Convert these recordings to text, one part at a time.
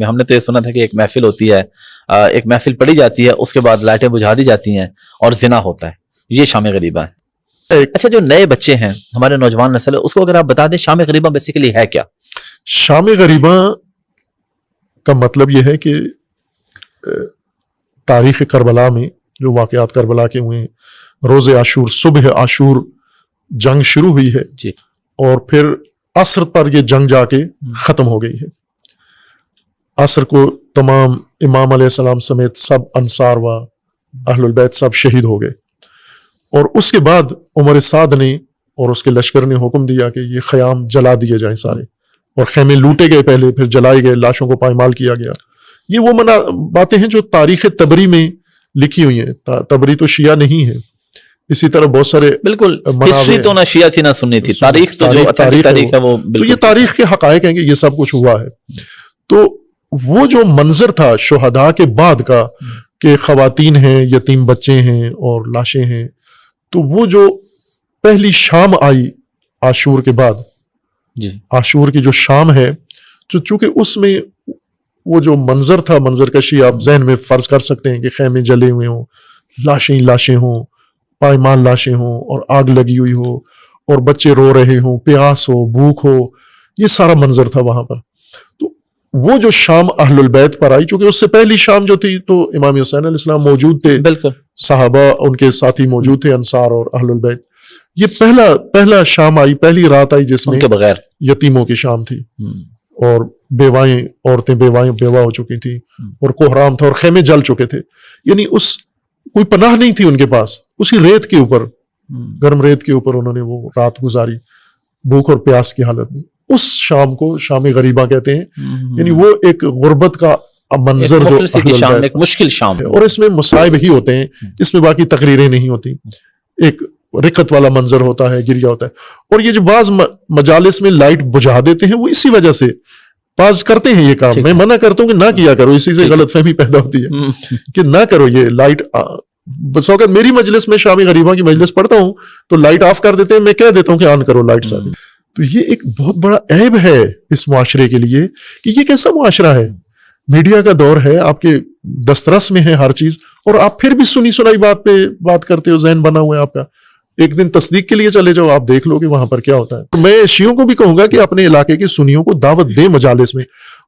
ہم نے تو یہ سنا تھا کہ ایک محفل ہوتی ہے، ایک محفل پڑھی جاتی ہے، اس کے بعد لائٹیں بجھا دی جاتی ہیں اور زنا ہوتا ہے، یہ شام غریبہ ہے۔ اچھا، جو نئے بچے ہیں، ہمارے نوجوان نسل ہے، اس کو اگر آپ بتا دیں شام غریبہ بیسیکلی ہے کیا؟ شام غریبہ کا مطلب یہ ہے کہ تاریخ کربلا میں جو واقعات کربلا کے ہوئے ہیں، روز عاشور، صبح عاشور جنگ شروع ہوئی ہے جی، اور پھر عصر پر یہ جنگ جا کے ختم ہو گئی ہے۔ عصر کو تمام امام علیہ السلام سمیت سب انصار و اہل البیت سب شہید ہو گئے، اور اس کے بعد عمر سعد نے اور اس کے لشکر نے حکم دیا کہ یہ خیام جلا دیے جائیں سارے، اور خیمے لوٹے گئے پہلے، پھر جلائے گئے، لاشوں کو پائمال کیا گیا۔ یہ وہ باتیں ہیں جو تاریخ تبری میں لکھی ہوئی ہیں۔ تبری تو شیعہ نہیں ہے، اسی طرح بہت سارے بالکل ہسٹری تو نہ شیعہ تھی نہ سنی تھی، تاریخ تو جو تاریخ ہے وہ تو یہ تاریخ کے حقائق ہیں کہ یہ سب کچھ ہوا ہے۔ تو وہ جو منظر تھا شہداء کے بعد کا کہ خواتین ہیں، یتیم بچے ہیں اور لاشیں ہیں، تو وہ جو پہلی شام آئی عاشور کے بعد، جی، عاشور کی جو شام ہے، چونکہ اس میں وہ جو منظر تھا، منظر کشی آپ ذہن میں فرض کر سکتے ہیں کہ خیمے جلے ہوئے ہوں، لاشیں ہوں، پائمال لاشیں ہوں اور آگ لگی ہوئی ہو اور بچے رو رہے ہوں، پیاس ہو، بھوک ہو، یہ سارا منظر تھا وہاں پر۔ تو وہ جو شام اہل البیت پر آئی، چونکہ اس سے پہلی شام جو تھی تو امام حسین علیہ السلام موجود تھے، بالکل صحابہ ان کے ساتھی موجود تھے، انصار اور اہل البیت۔ یہ پہلا شام آئی، پہلی رات آئی جس میں کے بغیر یتیموں کی شام تھی، اور بیوائیں، عورتیں بیوہ ہو چکی تھیں، اور کوہرام تھا اور خیمے جل چکے تھے، یعنی کوئی پناہ نہیں تھی ان کے پاس، اسی ریت کے اوپر، گرم ریت کے اوپر انہوں نے وہ رات گزاری بھوک اور پیاس کی حالت میں۔ اس شام کو شام غریبہ کہتے ہیں، یعنی وہ ایک غربت کا منظر جو ایک مشکل شام ہے، اور اس میں مصائب ہی ہوتے ہیں، اس میں باقی تقریریں نہیں ہوتی، ایک رقت والا منظر ہوتا ہے، گریا ہوتا ہے۔ اور یہ جو بعض مجالس میں لائٹ بجھا دیتے ہیں وہ اسی وجہ سے، بعض کرتے ہیں یہ کام، میں منع کرتا ہوں کہ نہ کیا کرو، اسی سے غلط فہمی پیدا ہوتی ہے کہ نہ کرو یہ لائٹ۔ بس اوقات میری مجلس میں شام غریبہ کی مجلس پڑھتا ہوں تو لائٹ آف کر دیتے ہیں، میں کہہ دیتا ہوں کہ آن کرو لائٹ ساری۔ تو یہ ایک بہت بڑا عیب ہے اس معاشرے کے لیے کہ یہ کیسا معاشرہ ہے، میڈیا کا دور ہے، آپ کے دسترس میں ہے ہر چیز، اور آپ پھر بھی سنی سنائی بات پہ بات کرتے ہو، ذہن بنا ہوا ہے آپ کا۔ ایک دن تصدیق کے لیے چلے جاؤ، آپ دیکھ لو کہ وہاں پر کیا ہوتا ہے۔ میں شیعوں کو بھی کہوں گا کہ اپنے علاقے کے سنیوں کو دعوت دیں مجالس میں،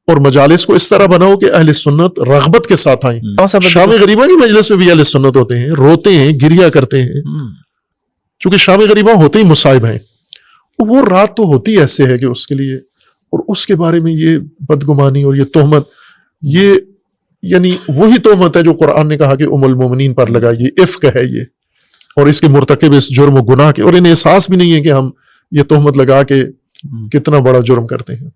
اور مجالس کو اس طرح بناؤ کہ اہل سنت رغبت کے ساتھ آئیں۔ شام غریبہ کی مجلس میں بھی اہل سنت ہوتے ہیں، روتے ہیں، گریا کرتے ہیں، چونکہ شام غریبہ ہوتے ہی مصائب ہیں۔ وہ رات تو ہوتی ایسے ہے کہ اس کے لیے، اور اس کے بارے میں یہ بدگمانی اور یہ تہمت، یہ یعنی وہی تہمت ہے جو قرآن نے کہا کہ ام المومنین پر لگا، یہ افک ہے یہ، اور اس کے مرتکب اس جرم و گناہ کے، اور انہیں احساس بھی نہیں ہے کہ ہم یہ تہمت لگا کے کتنا بڑا جرم کرتے ہیں۔